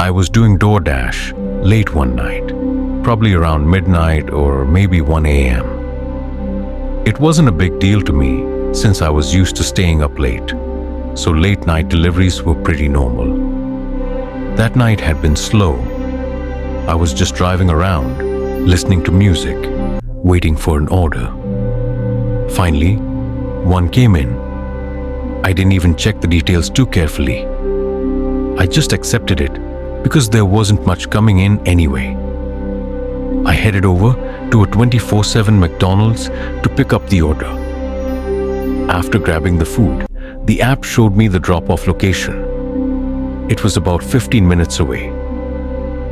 I was doing DoorDash late one night, probably around midnight or maybe 1 a.m. It wasn't a big deal to me since I was used to staying up late, so late night deliveries were pretty normal. That night had been slow. I was just driving around, listening to music, waiting for an order. Finally, one came in. I didn't even check the details too carefully. I just accepted it because there wasn't much coming in anyway. I headed over to a 24/7 McDonald's to pick up the order. After grabbing the food, the app showed me the drop-off location. It was about 15 minutes away.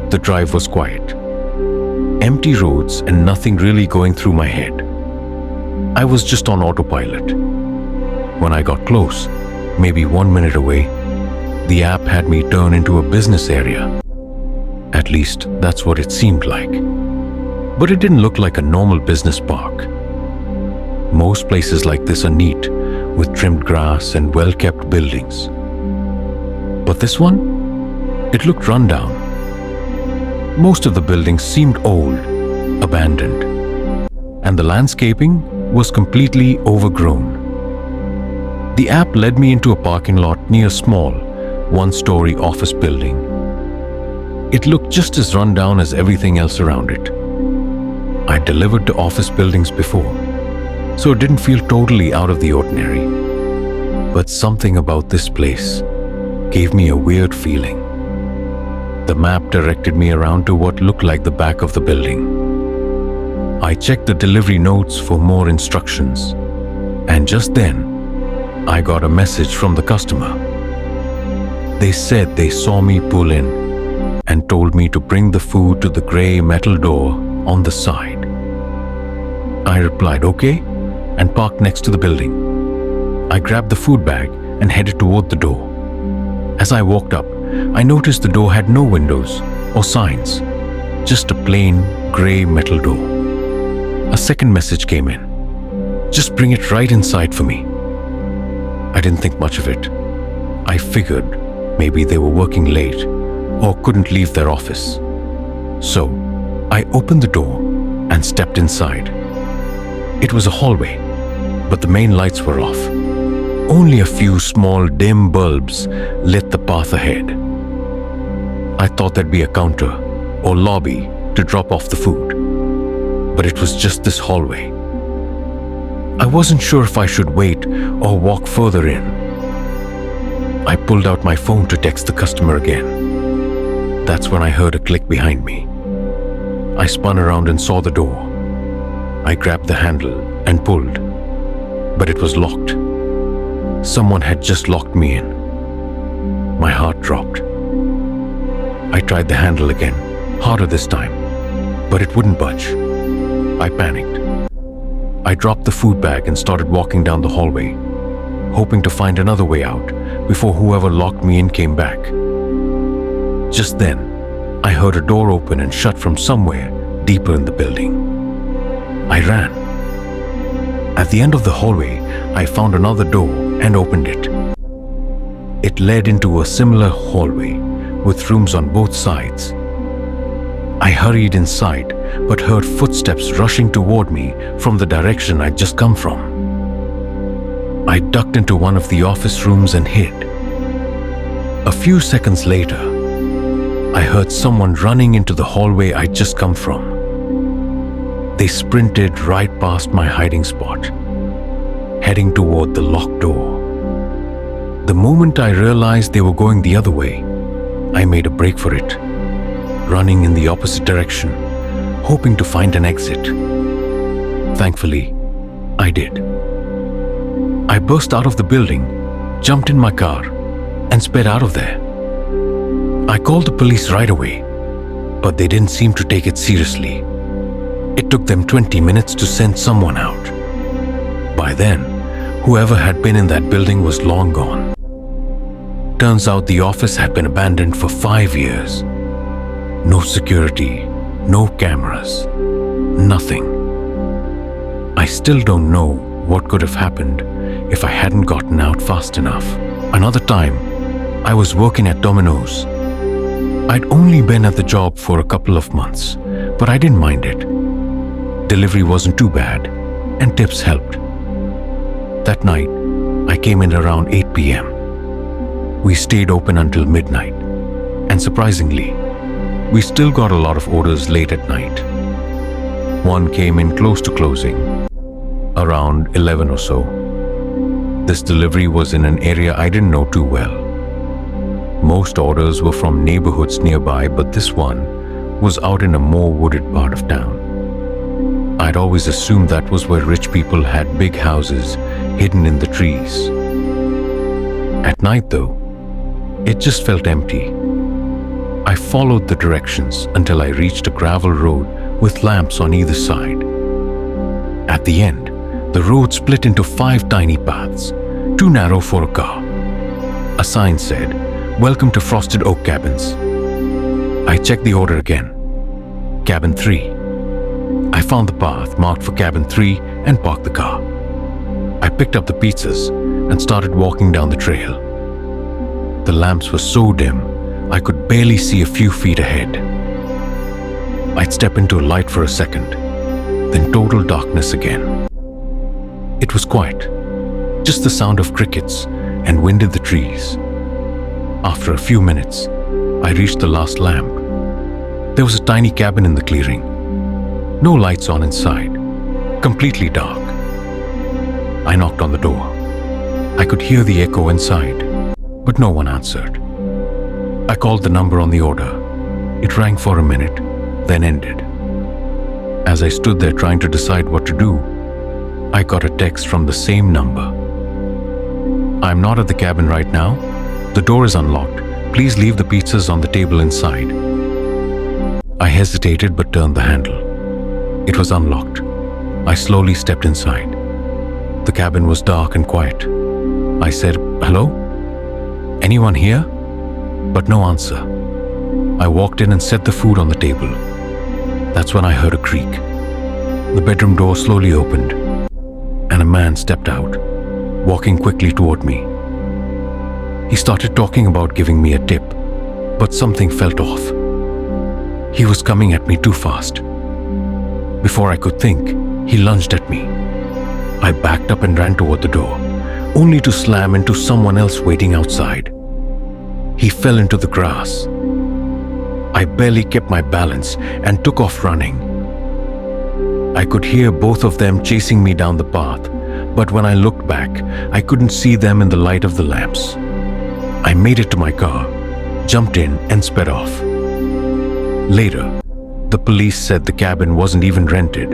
The drive was quiet. Empty roads and nothing really going through my head. I was just on autopilot. When I got close, maybe 1 minute away, the app had me turn into a business area. At least, that's what it seemed like. But it didn't look like a normal business park. Most places like this are neat, with trimmed grass and well-kept buildings. But this one? It looked run down. Most of the buildings seemed old, abandoned, and the landscaping was completely overgrown. The app led me into a parking lot near a small, one-story office building. It looked just as run down as everything else around it. I delivered to office buildings before, so it didn't feel totally out of the ordinary. But something about this place gave me a weird feeling. The map directed me around to what looked like the back of the building. I checked the delivery notes for more instructions, and just then, I got a message from the customer. They said they saw me pull in and told me to bring the food to the gray metal door on the side. I replied okay and parked next to the building. I grabbed the food bag and headed toward the door. As I walked up, I noticed the door had no windows or signs, just a plain gray metal door. A second message came in. Just bring it right inside for me. I didn't think much of it. I figured maybe they were working late or couldn't leave their office. So, I opened the door and stepped inside. It was a hallway, but the main lights were off. Only a few small dim bulbs lit the path ahead. I thought there'd be a counter or lobby to drop off the food, but it was just this hallway. I wasn't sure if I should wait or walk further in. I pulled out my phone to text the customer again. That's when I heard a click behind me. I spun around and saw the door. I grabbed the handle and pulled, but it was locked. Someone had just locked me in. My heart dropped. I tried the handle again, harder this time, but it wouldn't budge. I panicked. I dropped the food bag and started walking down the hallway, hoping to find another way out before whoever locked me in came back. Just then, I heard a door open and shut from somewhere deeper in the building. I ran. At the end of the hallway, I found another door and opened it. It led into a similar hallway with rooms on both sides. I hurried inside, but heard footsteps rushing toward me from the direction I'd just come from. I ducked into one of the office rooms and hid. A few seconds later, I heard someone running into the hallway I'd just come from. They sprinted right past my hiding spot, heading toward the locked door. The moment I realized they were going the other way, I made a break for it, running in the opposite direction, hoping to find an exit. Thankfully, I did. I burst out of the building, jumped in my car, and sped out of there. I called the police right away, but they didn't seem to take it seriously. It took them 20 minutes to send someone out. By then, whoever had been in that building was long gone. Turns out the office had been abandoned for 5 years. No security, no cameras, nothing. I still don't know what could have happened if I hadn't gotten out fast enough. Another time, I was working at Domino's. I'd only been at the job for a couple of months, but I didn't mind it. Delivery wasn't too bad, and tips helped. That night, I came in around 8 p.m. We stayed open until midnight, and surprisingly, we still got a lot of orders late at night. One came in close to closing, around 11 or so. This delivery was in an area I didn't know too well. Most orders were from neighborhoods nearby, but this one was out in a more wooded part of town. I'd always assumed that was where rich people had big houses hidden in the trees. At night, though, it just felt empty. I followed the directions until I reached a gravel road with lamps on either side. At the end, the road split into 5 tiny paths, too narrow for a car. A sign said, "Welcome to Frosted Oak Cabins." I checked the order again. Cabin 3. I found the path marked for Cabin 3 and parked the car. I picked up the pizzas and started walking down the trail. The lamps were so dim, I could barely see a few feet ahead. I'd step into a light for a second, then total darkness again. It was quiet, just the sound of crickets and wind in the trees. After a few minutes, I reached the last lamp. There was a tiny cabin in the clearing. No lights on inside, completely dark. I knocked on the door. I could hear the echo inside, but no one answered. I called the number on the order. It rang for a minute, then ended. As I stood there trying to decide what to do, I got a text from the same number. "I'm not at the cabin right now. The door is unlocked. Please leave the pizzas on the table inside." I hesitated but turned the handle. It was unlocked. I slowly stepped inside. The cabin was dark and quiet. I said, "Hello? Anyone here?" But no answer. I walked in and set the food on the table. That's when I heard a creak. The bedroom door slowly opened, and a man stepped out, walking quickly toward me. He started talking about giving me a tip, but something felt off. He was coming at me too fast. Before I could think, he lunged at me. I backed up and ran toward the door, only to slam into someone else waiting outside. He fell into the grass. I barely kept my balance and took off running. I could hear both of them chasing me down the path, but when I looked back, I couldn't see them in the light of the lamps. I made it to my car, jumped in, and sped off. Later, the police said the cabin wasn't even rented.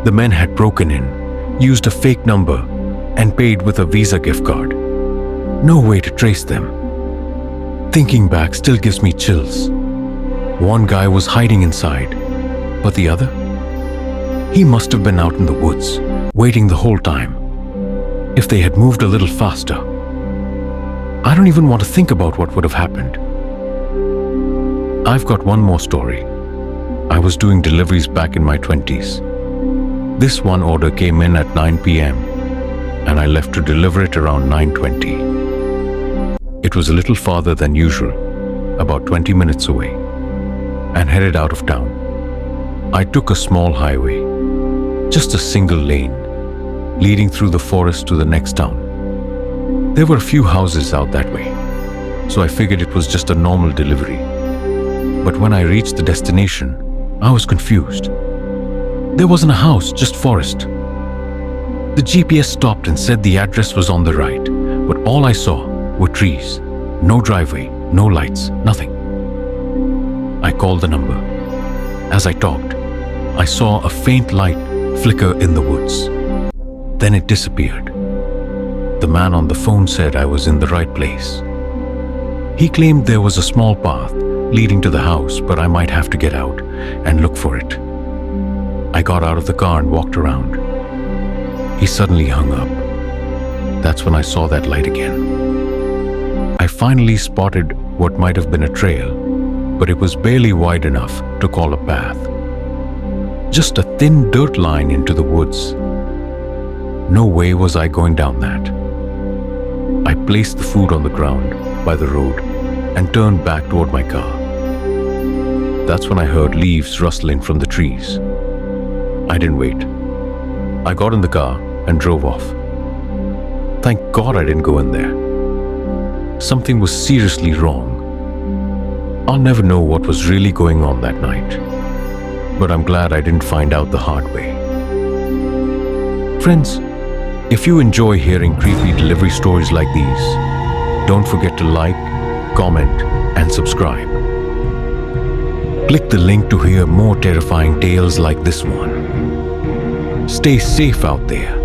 The men had broken in, used a fake number, and paid with a Visa gift card. No way to trace them. Thinking back still gives me chills. One guy was hiding inside, but the other? He must have been out in the woods, waiting the whole time. If they had moved a little faster, I don't even want to think about what would have happened. I've got one more story. I was doing deliveries back in my 20s. This one order came in at 9 p.m. and I left to deliver it around 9:20. It was a little farther than usual, about 20 minutes away, and headed out of town. I took a small highway, just a single lane, leading through the forest to the next town. There were a few houses out that way, so I figured it was just a normal delivery. But when I reached the destination, I was confused. There wasn't a house, just forest. The GPS stopped and said the address was on the right, but all I saw were trees. No driveway, no lights, nothing. I called the number. As I talked, I saw a faint light flicker in the woods. Then it disappeared. The man on the phone said I was in the right place. He claimed there was a small path leading to the house, but I might have to get out and look for it. I got out of the car and walked around. He suddenly hung up. That's when I saw that light again. I finally spotted what might have been a trail, but it was barely wide enough to call a path. Just a thin dirt line into the woods. No way was I going down that. I placed the food on the ground by the road and turned back toward my car. That's when I heard leaves rustling from the trees. I didn't wait. I got in the car and drove off. Thank God I didn't go in there. Something was seriously wrong. I'll never know what was really going on that night, but I'm glad I didn't find out the hard way. Friends, if you enjoy hearing creepy delivery stories like these, don't forget to like, comment, and subscribe. Click the link to hear more terrifying tales like this one. Stay safe out there.